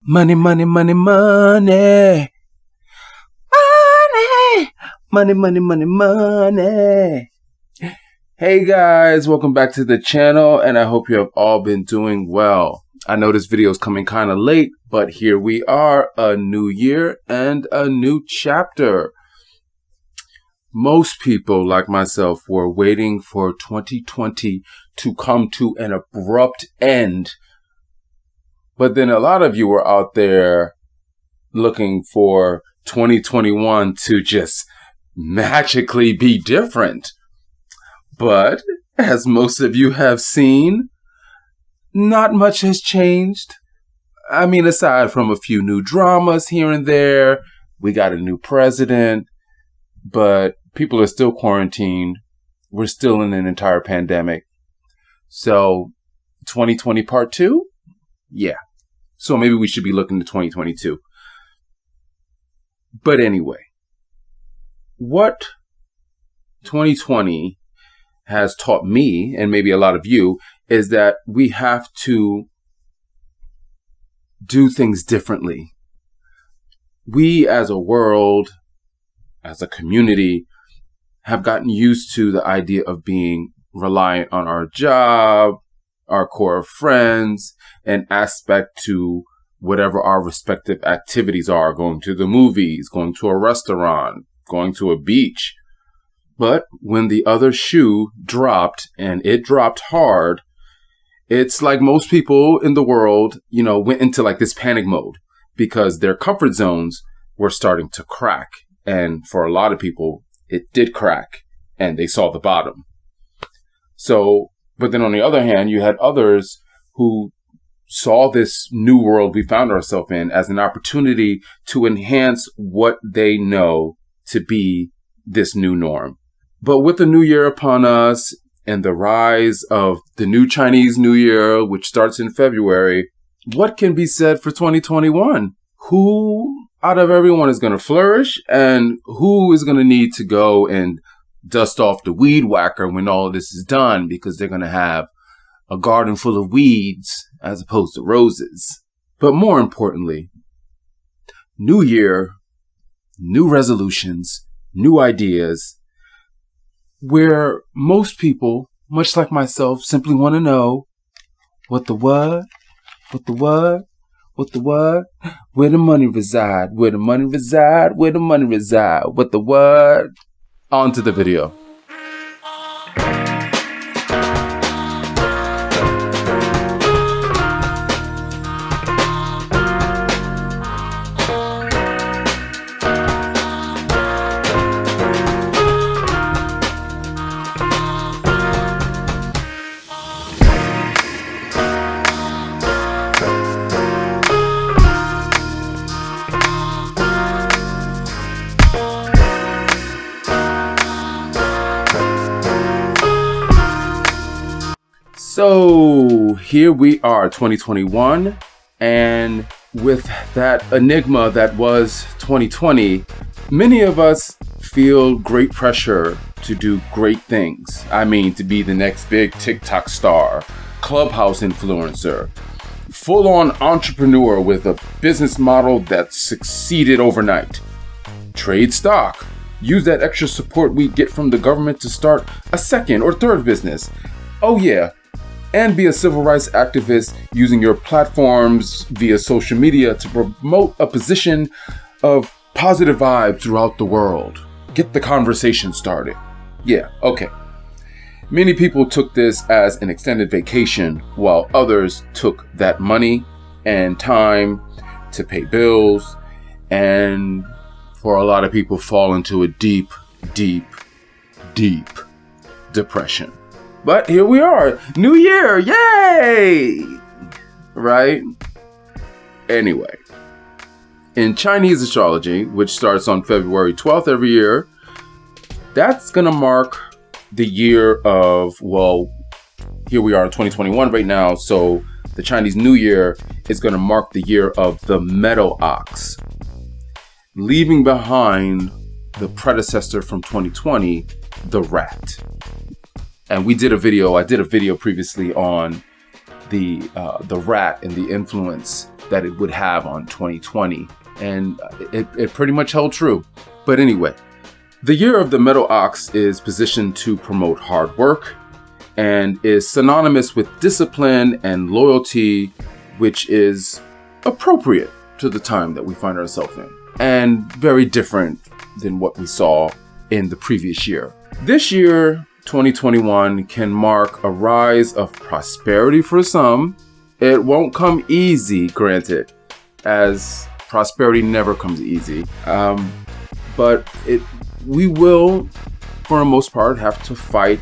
Money, money, money, money. Money. Money, money, money, money. Hey guys, welcome back to the channel, and I hope you have all been doing well. I know this video is coming kind of late, but here we are, a new year and a new chapter. Most people, like myself, were waiting for 2020 to come to an abrupt end. But then a lot of you were out there looking for 2021 to just magically be different. But as most of you have seen, not much has changed. I mean, aside from a few new dramas here and there, we got a new president, but people are still quarantined. We're still in an entire pandemic. So 2020 part 2? Yeah. So maybe we should be looking to 2022. But anyway, what 2020 has taught me, and maybe a lot of you, is that we have to do things differently. We as a world, as a community, have gotten used to the idea of being reliant on our job, our core of friends, and aspect to whatever our respective activities are, going to the movies, going to a restaurant, going to a beach. But when the other shoe dropped, and it dropped hard, it's like most people in the world, went into like this panic mode because their comfort zones were starting to crack. And for a lot of people, it did crack and they saw the bottom. But then on the other hand, you had others who saw this new world we found ourselves in as an opportunity to enhance what they know to be this new norm. But with the new year upon us and the rise of the new Chinese New Year, which starts in February, what can be said for 2021? Who out of everyone is going to flourish, and who is going to need to go and dust off the weed whacker when all of this is done, because they're going to have a garden full of weeds as opposed to roses? But more importantly, new year, new resolutions, new ideas, where most people, much like myself, simply want to know what the what, what the what, what the what, where the money reside, where the money reside, where the money reside, what the what. On to the video. So here we are, 2021, and with that enigma that was 2020, many of us feel great pressure to do great things. I mean, to be the next big TikTok star, Clubhouse influencer, full-on entrepreneur with a business model that succeeded overnight. Trade stock. Use that extra support we get from the government to start a second or third business. Oh yeah. And be a civil rights activist using your platforms via social media to promote a position of positive vibes throughout the world. Get the conversation started. Yeah, okay. Many people took this as an extended vacation, while others took that money and time to pay bills, and for a lot of people fall into a deep, deep, deep depression. But here we are, new year, yay! Right? Anyway, in Chinese astrology, which starts on February 12th every year, that's going to mark the year of, here we are in 2021 right now, so the Chinese New Year is going to mark the year of the meadow ox, leaving behind the predecessor from 2020, the rat. And I did a video previously on the rat and the influence that it would have on 2020. And it pretty much held true. But anyway, the year of the metal ox is positioned to promote hard work and is synonymous with discipline and loyalty, which is appropriate to the time that we find ourselves in, and very different than what we saw in the previous year. This year, 2021, can mark a rise of prosperity for some. It won't come easy, granted, as prosperity never comes easy. But we will, for the most part, have to fight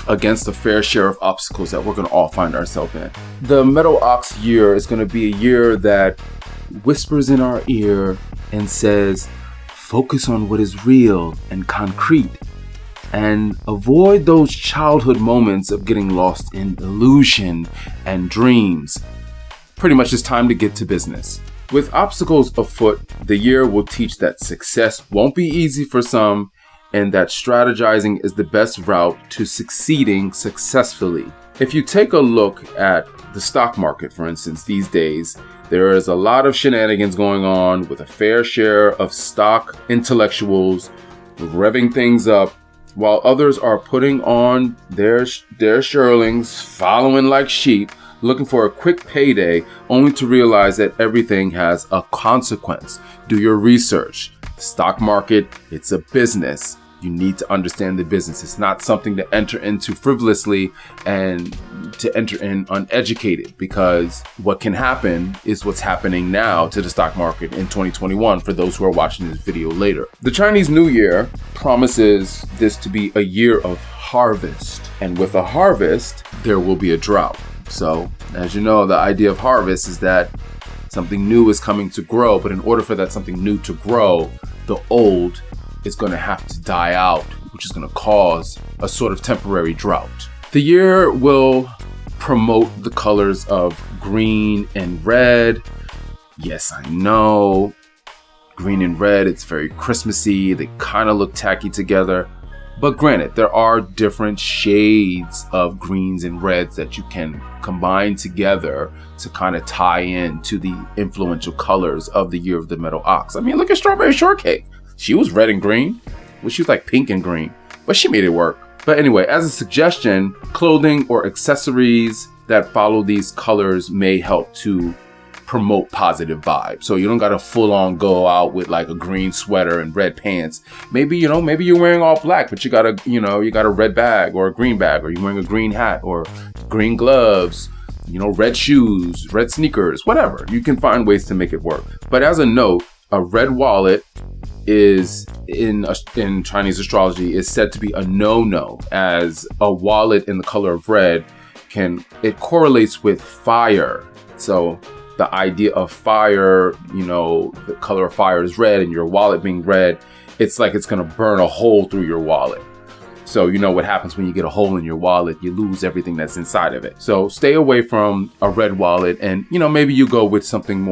against a fair share of obstacles that we're going to all find ourselves in. The Metal Ox year is going to be a year that whispers in our ear and says, focus on what is real and concrete, and avoid those childhood moments of getting lost in illusion and dreams. Pretty much it's time to get to business. With obstacles afoot, the year will teach that success won't be easy for some, and that strategizing is the best route to succeeding successfully. If you take a look at the stock market, for instance, these days, there is a lot of shenanigans going on with a fair share of stock intellectuals revving things up, while others are putting on their shearlings, following like sheep, looking for a quick payday, only to realize that everything has a consequence. Do your research. The stock market, it's a business. You need to understand the business. It's not something to enter into frivolously and to enter in uneducated, because what can happen is what's happening now to the stock market in 2021 for those who are watching this video later. The Chinese New Year promises this to be a year of harvest, and with a harvest, there will be a drought. So, as you know, the idea of harvest is that something new is coming to grow, but in order for that something new to grow, the old is going to have to die out, which is going to cause a sort of temporary drought. The year will promote the colors of green and red. Yes, I know, green and red, it's very Christmassy. They kind of look tacky together. But granted, there are different shades of greens and reds that you can combine together to kind of tie in to the influential colors of the year of the Metal Ox. I mean, look at Strawberry Shortcake. She was red and green. Well, she was like pink and green, but she made it work. But anyway, as a suggestion, clothing or accessories that follow these colors may help to promote positive vibes. So you don't got to full on go out with like a green sweater and red pants. Maybe you're wearing all black, but you got a red bag or a green bag, or you're wearing a green hat or green gloves, red shoes, red sneakers, whatever. You can find ways to make it work. But as a note, a red wallet is in Chinese astrology is said to be a no-no, as a wallet in the color of red it correlates with fire. So the idea of fire, the color of fire is red, and your wallet being red, it's like it's going to burn a hole through your wallet. So you know what happens when you get a hole in your wallet, you lose everything that's inside of it. So stay away from a red wallet, and maybe you go with something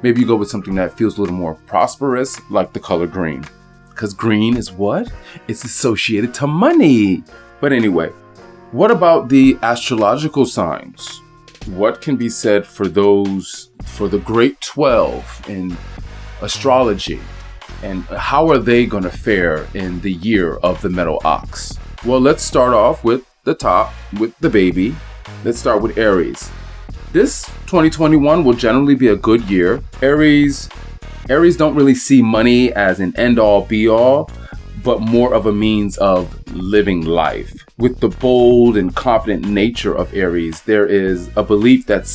that feels a little more prosperous, like the color green. Because green is what? It's associated to money. But anyway, what about the astrological signs? What can be said for the great 12 in astrology? And how are they going to fare in the year of the Metal Ox? Well, let's start off with the top, with the baby. Let's start with Aries. This 2021 will generally be a good year. Aries don't really see money as an end-all be-all, but more of a means of living life. With the bold and confident nature of Aries, there is a belief that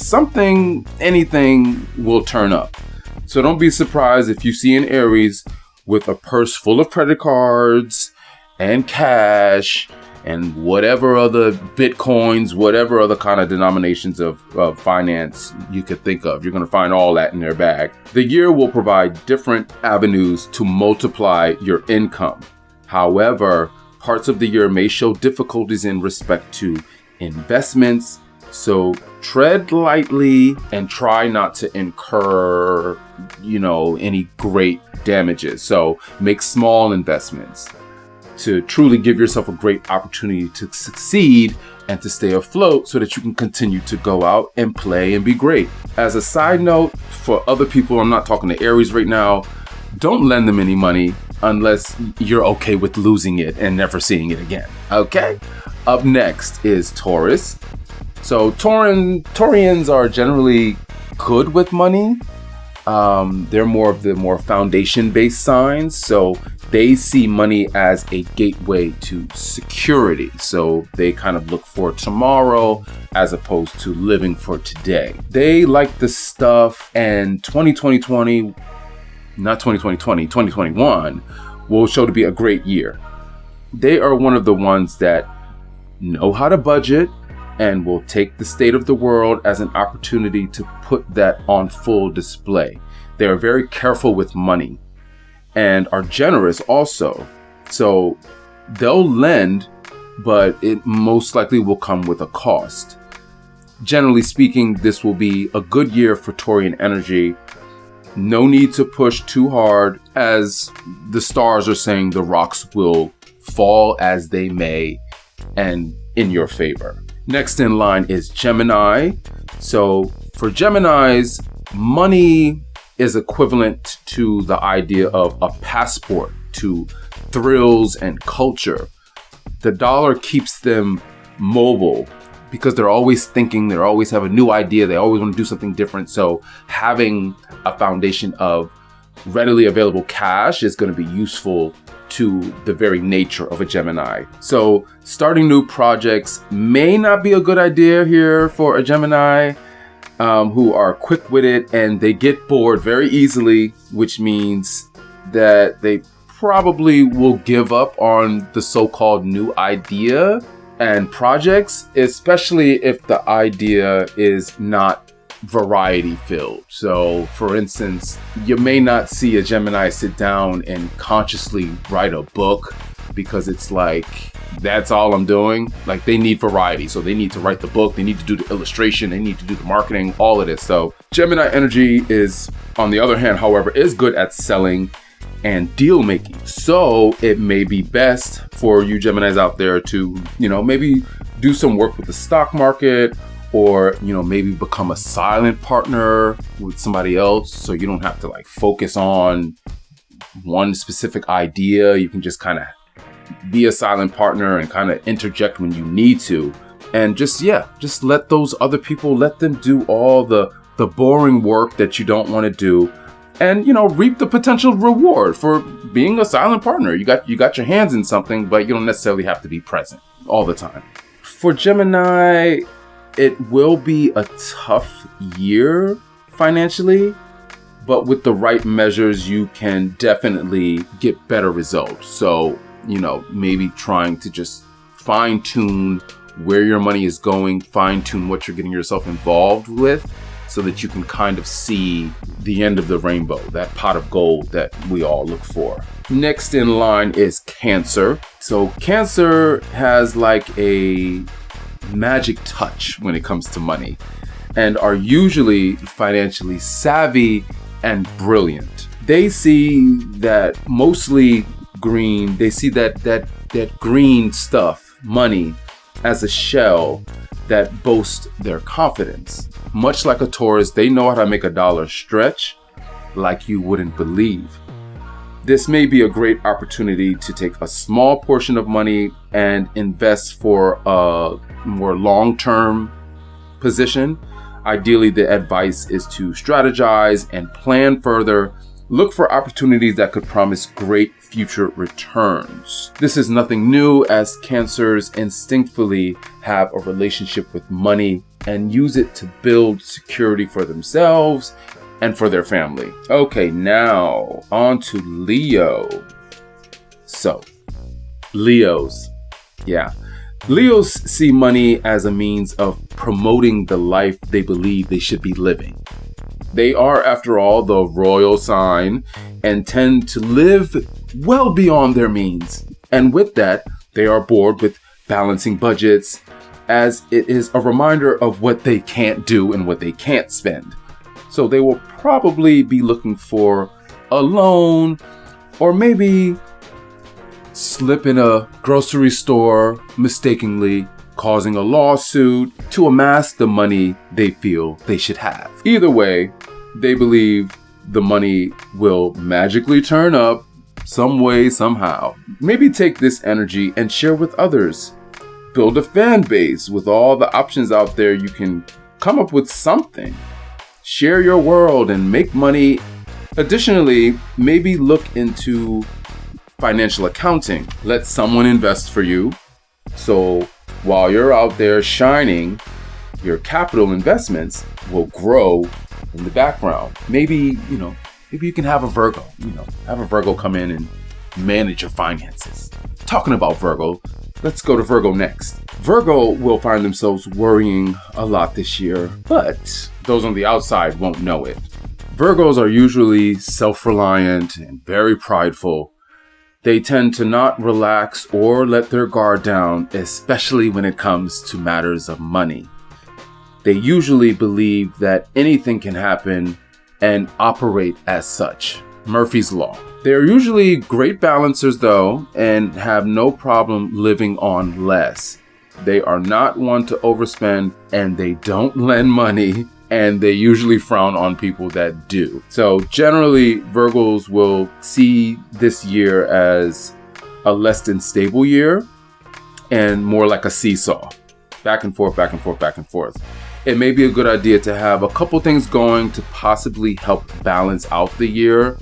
anything will turn up. So don't be surprised if you see an Aries with a purse full of credit cards and cash and whatever other bitcoins, whatever other kind of denominations of finance you could think of. You're going to find all that in their bag. The year will provide different avenues to multiply your income. However, parts of the year may show difficulties in respect to investments. So tread lightly and try not to incur, any great damages. So make small investments. to truly give yourself a great opportunity to succeed and to stay afloat so that you can continue to go out and play and be great. As a side note, for other people, I'm not talking to Aries right now, don't lend them any money unless you're okay with losing it and never seeing it again. Okay? Up next is Taurus. So Taurians are generally good with money. They're more of the more foundation-based signs. So they see money as a gateway to security. So they kind of look for tomorrow as opposed to living for today. They like the stuff, and 2021 will show to be a great year. They are one of the ones that know how to budget and will take the state of the world as an opportunity to put that on full display. They are very careful with money and are generous also. So they'll lend, but it most likely will come with a cost. Generally speaking, this will be a good year for Taurian energy. No need to push too hard, as the stars are saying the rocks will fall as they may and in your favor. Next in line is Gemini. So for Geminis, money is equivalent to the idea of a passport to thrills and culture. The dollar keeps them mobile because they're always thinking, they always have a new idea, they always want to do something different. So having a foundation of readily available cash is going to be useful to the very nature of a Gemini. So starting new projects may not be a good idea here for a Gemini who are quick-witted and they get bored very easily, which means that they probably will give up on the so-called new idea and projects, especially if the idea is not variety filled. So for instance, you may not see a Gemini sit down and consciously write a book because it's like, that's all I'm doing. Like, they need variety. So they need to write the book, they need to do the illustration, they need to do the marketing, all of this. So Gemini energy is, on the other hand, however, is good at selling and deal making. So it may be best for you Geminis out there to, maybe do some work with the stock market, or, maybe become a silent partner with somebody else. So you don't have to focus on one specific idea. You can just kind of be a silent partner and kind of interject when you need to. And just let those other people, let them do all the boring work that you don't want to do. And, reap the potential reward for being a silent partner. You got your hands in something, but you don't necessarily have to be present all the time. For Gemini, it will be a tough year financially, but with the right measures, you can definitely get better results. So, maybe trying to just fine tune where your money is going, fine tune what you're getting yourself involved with, so that you can kind of see the end of the rainbow, that pot of gold that we all look for. Next in line is Cancer. So Cancer has a magic touch when it comes to money and are usually financially savvy and brilliant. They see that mostly green, they see that green stuff, money, as a shell that boasts their confidence. Much like a Taurus, they know how to make a dollar stretch like you wouldn't believe. This may be a great opportunity to take a small portion of money and invest for a more long-term position. Ideally, the advice is to strategize and plan further. Look for opportunities that could promise great future returns. This is nothing new, as Cancers instinctively have a relationship with money and use it to build security for themselves and for their family. Okay, now on to Leo. So, Leos. Leos see money as a means of promoting the life they believe they should be living. They are, after all, the royal sign and tend to live well beyond their means. And with that, they are bored with balancing budgets, as it is a reminder of what they can't do and what they can't spend. So they will probably be looking for a loan, or maybe slip in a grocery store mistakenly, causing a lawsuit to amass the money they feel they should have. Either way, they believe the money will magically turn up some way, somehow. Maybe take this energy and share with others. Build a fan base. With all the options out there, you can come up with something. Share your world and make money. Additionally, maybe look into financial accounting. Let someone invest for you. So while you're out there shining, your capital investments will grow in the background. Maybe you can have a Virgo, have a Virgo come in and manage your finances. Talking about Virgo, let's go to Virgo next. Virgo will find themselves worrying a lot this year, but those on the outside won't know it. Virgos are usually self-reliant and very prideful. They tend to not relax or let their guard down, especially when it comes to matters of money. They usually believe that anything can happen and operate as such. Murphy's Law. They are usually great balancers though, and have no problem living on less. They are not one to overspend, and they don't lend money, and they usually frown on people that do. So generally, Virgos will see this year as a less than stable year and more like a seesaw. Back and forth, back and forth, back and forth. It may be a good idea to have a couple things going to possibly help balance out the year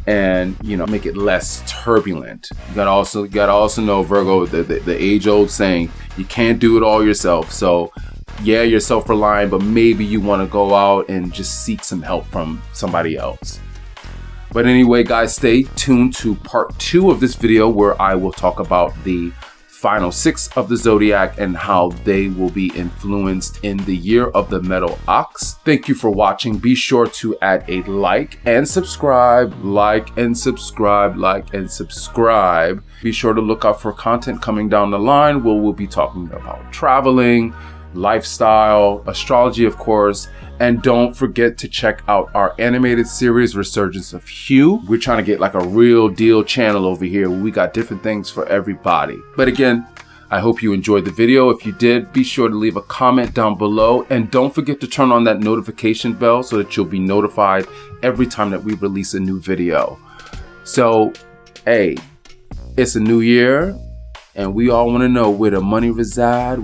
and, make it less turbulent. You gotta also know, Virgo, the age-old saying, you can't do it all yourself. So yeah, you're self-reliant, but maybe you want to go out and just seek some help from somebody else. But anyway, guys, stay tuned to part 2 of this video, where I will talk about the final 6 of the zodiac and how they will be influenced in the year of the metal ox. Thank you for watching. Be sure to add a like and subscribe. Be sure to look out for content coming down the line where we'll be talking about traveling, lifestyle, astrology, of course, and don't forget to check out our animated series, Resurgence of Hue. We're trying to get like a real deal channel over here where we got different things for everybody. But again, I hope you enjoyed the video. If you did, be sure to leave a comment down below, and don't forget to turn on that notification bell so that you'll be notified every time that we release a new video. So, hey, it's a new year. And we all want to know where the money reside,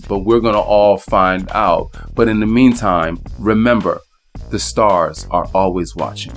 but we're going to all find out. But in the meantime, remember, the stars are always watching.